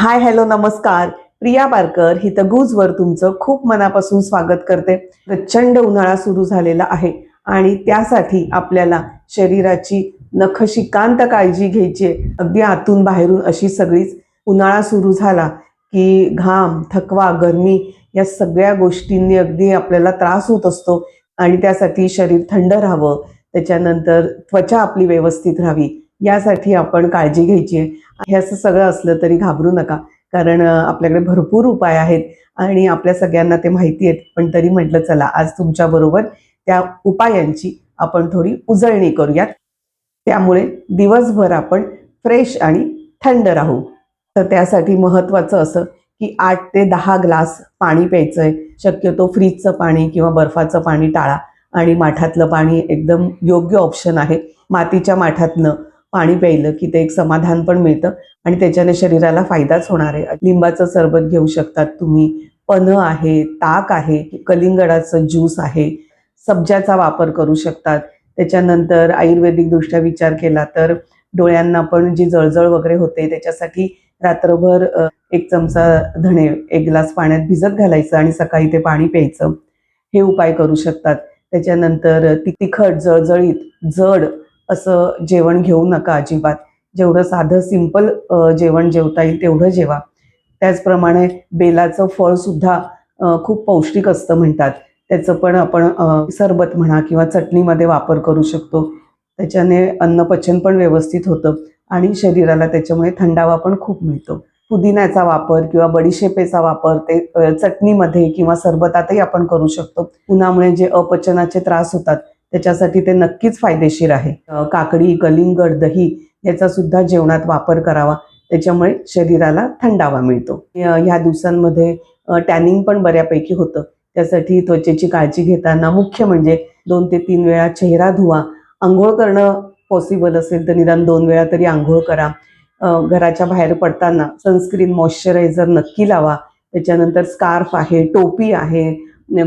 Hi hello नमस्कार. प्रिया पारकर ही वर तुमचं खूप मनापासून स्वागत करते. प्रचंड उन्हाळा सुरू झालेला आहे आणि त्यासाठी आपल्याला शरीराची नखशिकांत काळजी घ्यायची आहे. अगदी आतून बाहेरून अशी सगळीच. उन्हाळा सुरू झाला की घाम, थकवा, गरमी या सगळ्या गोष्टींनी अगदी आपल्याला त्रास होत असतो आणि त्यासाठी शरीर थंड राहावं, त्याच्यानंतर त्वचा आपली व्यवस्थित राहावी यासाठी आपण काळजी घ्यायची आहे. हे असं सगळं असलं तरी घाबरू नका, कारण आपल्याकडे भरपूर उपाय आहेत आणि आपल्या सगळ्यांना ते माहिती आहेत. पण तरी म्हटलं चला आज तुमच्याबरोबर त्या उपायांची आपण थोडी उजळणी करूयात. त्यामुळे दिवसभर आपण फ्रेश आणि थंड राहू. तर त्यासाठी महत्त्वाचं असं की 8 ते 10 ग्लास पाणी प्यायचं आहे. शक्यतो फ्रीजचं पाणी किंवा बर्फाचं पाणी टाळा आणि माठातलं पाणी एकदम योग्य ऑप्शन आहे. मातीच्या माठातनं पाणी प्यायलं की ते एक समाधान पण मिळतं आणि त्याच्याने शरीराला फायदाच होणार आहे. लिंबाचं सरबत घेऊ शकतात तुम्ही, पन्ह आहे, ताक आहे, कलिंगडाचं ज्यूस आहे, सब्जाचा वापर करू शकतात. त्याच्यानंतर आयुर्वेदिक दृष्ट्या विचार केला तर डोळ्यांना पण जी जळजळ वगैरे होते त्याच्यासाठी रात्रभर 1 चमचा धणे 1 ग्लास पाण्यात भिजत घालायचं आणि सकाळी ते पाणी प्यायचं. हे उपाय करू शकतात. त्याच्यानंतर तिखट, जळजळीत, जड असं जेवण घेऊ नका अजिबात. जेवढं साधं सिंपल जेवण जेवता येईल तेवढं जेवा. त्याचप्रमाणे बेलाचं फळ सुद्धा खूप पौष्टिक असतं म्हणतात. त्याचं पण आपण सरबत म्हणा किंवा चटणीमध्ये वापर करू शकतो. त्याच्याने अन्नपचन पण व्यवस्थित होतं आणि शरीराला त्याच्यामुळे थंडावा पण खूप मिळतो. पुदिन्याचा वापर किंवा बडीशेपेचा वापर ते चटणीमध्ये किंवा सरबतातही आपण करू शकतो. उन्हामुळे जे अपचनाचे त्रास होतात त्याच्यासाठी ते नक्कीच फायदेशीर आहे. काकडी, कलिंगड, दही याचा सुद्धा जेवणात वापर करावा. त्याच्यामुळे शरीराला थंडावा मिळतो. ह्या दिवसांमध्ये टॅनिंग पण बऱ्यापैकी होतं. त्यासाठी त्वचेची काळजी घेताना मुख्य म्हणजे 2 ते 3 वेळा चेहरा धुवा. अंघोळ करणं पॉसिबल असेल तर निदान 2 वेळा तरी अंघोळ करा. घराच्या बाहेर पडताना सनस्क्रीन, मॉइश्चरायझर नक्की लावा. त्याच्यानंतर स्कार्फ आहे, टोपी आहे,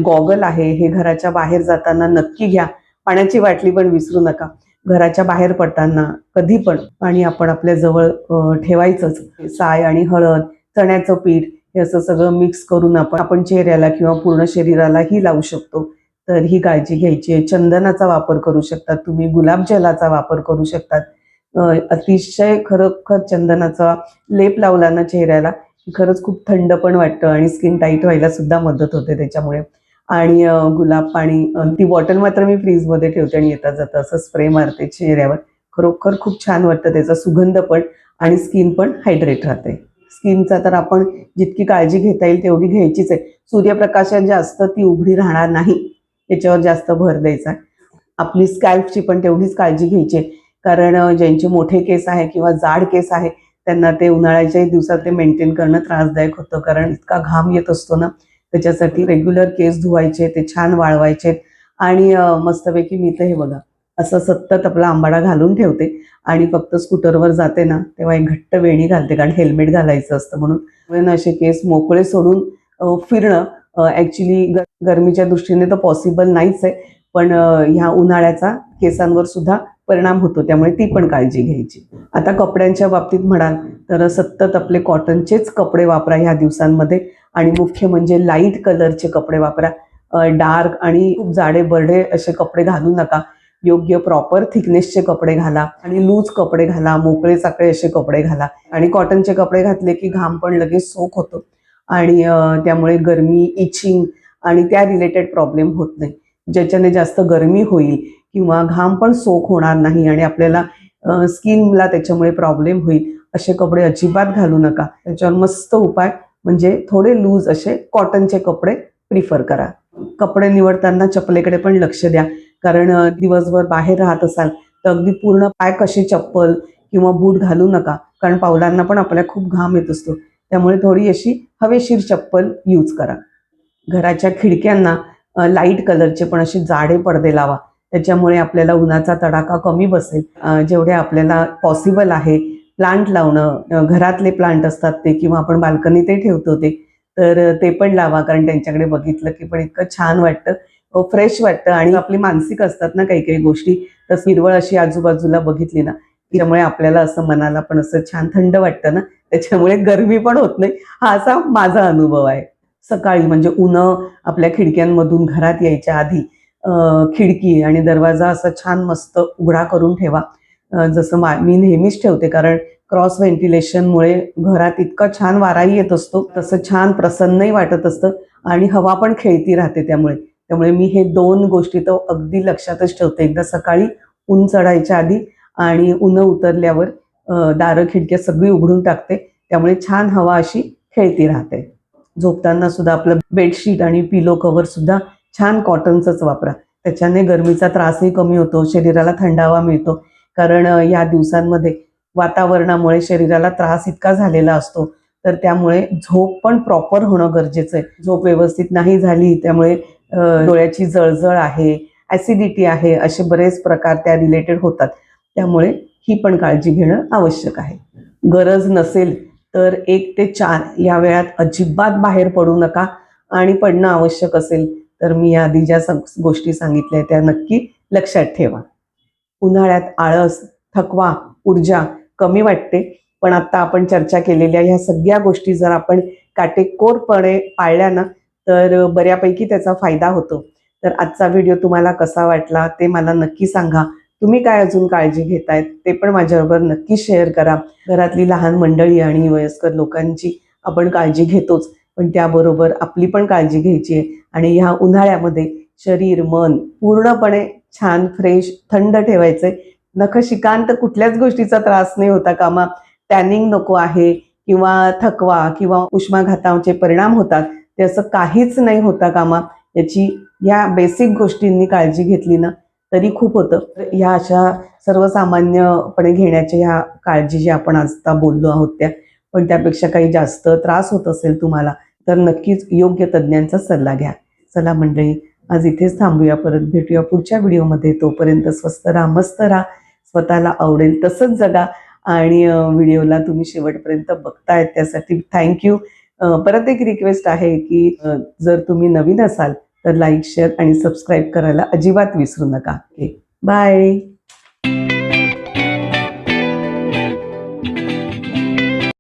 गॉगल आहे, हे घराच्या बाहेर जाताना नक्की घ्या. पाण्याची बाटली पण विसरू नका. घराच्या बाहेर पडताना कधी पण पाणी आपण आपल्या जवळ ठेवायचंच. साय आणि हळद, चण्याचं पीठ हे असं सगळं मिक्स करून आपण चेहऱ्याला किंवा पूर्ण शरीरालाही लावू शकतो. तर ही काळजी घ्यायची आहे. चंदनाचा वापर करू शकतात तुम्ही, गुलाबजलाचा वापर करू शकतात. अतिशय खरोखर चंदनाचा लेप लावला ना चेहऱ्याला की खरंच खूप थंड पण वाटतं आणि स्किन टाईट व्हायला सुद्धा मदत होते त्याच्यामुळे. आणि गुलाब पाणी ती बॉटल मात्र मी फ्रीजमध्ये ठेवते आणि येता जाता असं स्प्रे मारते चेहऱ्यावर. खरोखर खूप छान वाटतं, त्याचा सुगंध पण आणि स्किन पण हायड्रेट राहते. स्किनचा तर आपण जितकी काळजी घेता येईल तेवढी घ्यायचीच आहे. सूर्यप्रकाशात जास्त ती उघडी राहणार नाही याच्यावर जास्त भर द्यायचा. आपली स्कॅल्पची पण तेवढीच काळजी घ्यायची, कारण ज्यांचे मोठे केस आहे किंवा जाड केस आहे त्यांना ते उन्हाळ्याच्याही दिवसात ते मेंटेन करणं त्रासदायक होतं, कारण इतका घाम येत असतो ना. त्याच्यासाठी रेग्युलर केस धुवायचे, ते छान वाळवायचे आणि मस्तपैकी मी तर हे बघा असं सतत आपला आंबाडा घालून ठेवते आणि फक्त स्कूटरवर जाते ना तेव्हा एक घट्ट वेणी घालते, कारण हेल्मेट घालायचं असतं म्हणून. असे केस मोकळे सोडून फिरणं ॲक्च्युली गरमीच्या दृष्टीने तर पॉसिबल नाहीच आहे, पण ह्या उन्हाळ्याचा केसांवर सुद्धा परिणाम होतो, त्यामुळे ती पण काळजी घ्यायची. आता कपड्यांच्या बाबतीत म्हणाल तर सतत आपले कॉटनचेच कपडे वापरा ह्या दिवसांमध्ये आणि मुख्य म्हणजे लाईट कलरचे कपडे वापरा. डार्क आणि खूप जाडे बरडे असे कपडे घालू नका. योग्य प्रॉपर थिकनेसचे कपडे घाला आणि लूज कपडे घाला, मोकळे चाकळे असे कपडे घाला. आणि कॉटनचे कपडे घातले की घाम पण लगेच सोक होतो आणि त्यामुळे गरमी, इचिंग आणि त्या रिलेटेड प्रॉब्लेम होत नाही. ज्याच्याने जास्त गरमी होईल किंवा घाम पण सोक होणार नाही आणि आपल्याला स्किनला त्याच्यामुळे प्रॉब्लेम होईल असे कपडे अजिबात घालू नका. त्याच्यावर मस्त उपाय म्हणजे थोडे लूज असे कॉटनचे कपडे प्रिफर करा. कपडे निवडताना चपलेकडे पण लक्ष द्या, कारण दिवसभर बाहेर राहत असाल तर अगदी पूर्ण पाय कशी चप्पल किंवा बूट घालू नका, कारण पावलांना पण आपल्या खूप घाम येत असतो. त्यामुळे थोडी अशी हवेशीर चप्पल यूज करा. घराच्या खिडक्यांना लाईट कलरचे पण असे जाडे पडदे लावा, त्याच्यामुळे आपल्याला उन्हाचा तडाखा कमी बसेल. जेवढे आपल्याला पॉसिबल आहे प्लांट लावणं, घरातले प्लांट असतात ते किंवा आपण बाल्कनी ते ठेवतो तर ते पण लावा, कारण त्यांच्याकडे बघितलं की पण इतकं छान वाटतं, फ्रेश वाटतं आणि आपली मानसिक असतात ना काही काही गोष्टी, तर हिरवळ अशी आजूबाजूला बघितली ना त्यामुळे आपल्याला असं मनाला पण असं छान थंड वाटतं ना, त्याच्यामुळे गरमी पण होत नाही. हा असा माझा अनुभव आहे. सकाळी म्हणजे उन्हं आपल्या खिडक्यांमधून घरात यायच्या आधी खिडकी आणि दरवाजा असा छान मस्त उघडा करून ठेवा. जसं मी नेहमीच ठेवते, कारण क्रॉस व्हेंटिलेशनमुळे घरात इतका छान वाराही येत असतो, तसं छान प्रसन्नही वाटत असतं आणि हवा पण खेळती राहते. त्यामुळे मी हे 2 गोष्टी तर अगदी लक्षातच ठेवते. एकदा सकाळी ऊन चढायच्या आधी आणि ऊन उतरल्यावर दारं खिडक्या सगळी उघडून टाकते. त्यामुळे छान हवा अशी खेळती राहते. झोपताना सुद्धा आपलं बेडशीट आणि पिलो कव्हर सुद्धा छान कॉटनचंच वापरा. त्याच्याने गरमीचा त्रासही कमी होतो, शरीराला थंडावा मिळतो. कारण या दिवसांमध्ये वातावरणामुळे शरीराला त्रास इतका झालेला असतो, तर त्यामुळे झोप पण प्रॉपर होणं गरजेचं आहे. झोप व्यवस्थित नाही झाली त्यामुळे डोळ्याची जळजळ आहे, ॲसिडिटी आहे, असे बरेच प्रकार त्या रिलेटेड होतात. त्यामुळे ही पण काळजी घेणं आवश्यक आहे. गरज नसेल तर 1 ते 4 या वेळात अजिबात बाहेर पडू नका आणि पडणं आवश्यक असेल तर मी या आधी ज्या गोष्टी सांगितल्या त्या नक्की लक्षात ठेवा. उन्हाळ्यात आळस, थकवा, ऊर्जा कमी वाटते, पण आता आपण चर्चा केलेल्या ह्या सगळ्या गोष्टी जर आपण काटेकोरपणे पाळल्या ना, तर बऱ्यापैकी त्याचा फायदा होतो. तर आजचा व्हिडिओ तुम्हाला कसा वाटला ते मला नक्की सांगा. तुम्ही काय अजून काळजी घेतायत ते पण माझ्याबरोबर नक्की शेअर करा. घरातली लहान मंडळी आणि वयस्कर लोकांची आपण काळजी घेतोच, पण त्याबरोबर आपली पण काळजी घ्यायची आहे आणि ह्या उन्हाळ्यामध्ये शरीर, मन पूर्णपणे छान फ्रेश, थंड ठेवायचंय. नखशिकांत कुठल्याच गोष्टीचा त्रास नाही होता कामा. टॅनिंग नको आहे किंवा थकवा किंवा उष्माघाताचे परिणाम होतात, ते असं काहीच नाही होता कामा. याची या बेसिक गोष्टींनी काळजी घेतली ना तरी खूप होतं. ह्या अशा सर्वसामान्यपणे घेण्याच्या ह्या काळजी जी आपण आता बोललो आहोत त्या, पण त्यापेक्षा काही जास्त त्रास होत असेल तुम्हाला तर नक्कीच योग्य तज्ज्ञांचा सल्ला घ्या. चला मंडळी, आज इथेच थांबूया. परत भेटूया पुढच्या व्हिडिओमध्ये. तोपर्यंत स्वस्त राहा, मस्त राहा, स्वतःला आवडेल तसंच जगा आणि व्हिडिओला तुम्ही शेवटपर्यंत बघतायत त्यासाठी थँक्यू. परत एक रिक्वेस्ट आहे की जर तुम्ही नवीन असाल तर लाईक, शेअर आणि सबस्क्राईब करायला अजिबात विसरू नका. बाय.